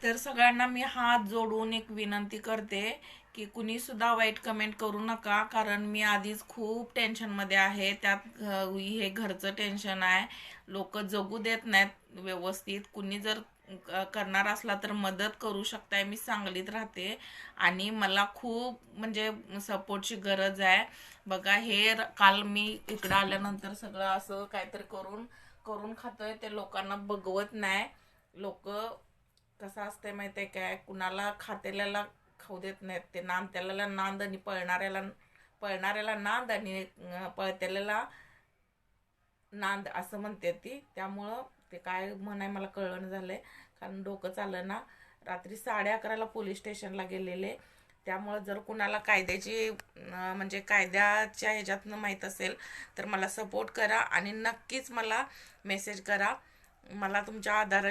तर सगळ्यांना मी हात जोडून एक विनंती करते की कुणी सुद्धा वाईट कमेंट करू नका, कारण मी आधीच खूप टेन्शनमध्ये आहे. त्यात हे घरचं टेन्शन आहे. लोक जगू देत नाहीत व्यवस्थित. कुणी जर करणार असला तर मदत करू शकताय. मी सांगलीत राहते आणि मला खूप म्हणजे सपोर्टची गरज आहे. बघा हे काल मी इकडं आल्यानंतर सगळं असं काहीतरी करून करून खातोय, ते लोकांना बघवत नाही. लोक कसं असतंय माहितीये काय, कुणाला खातेल्याला खाऊ देत नाहीत. ते नांदतेल्याला नांद आणि पळणाऱ्याला नांद आणि पळतेल्याला नांद असं म्हणते ती. त्यामुळं ते काय म्हणाय मला कळलं झालंय, कारण डोकं चाललं ना. रात्री 11:30ला पोलीस स्टेशनला गेलेले. त्यामुळं जर कुणाला कायद्याची म्हणजे कायद्याच्या ह्याच्यातनं माहीत असेल तर मला सपोर्ट करा आणि नक्कीच मला मेसेज करा. मला तुमच्या आधार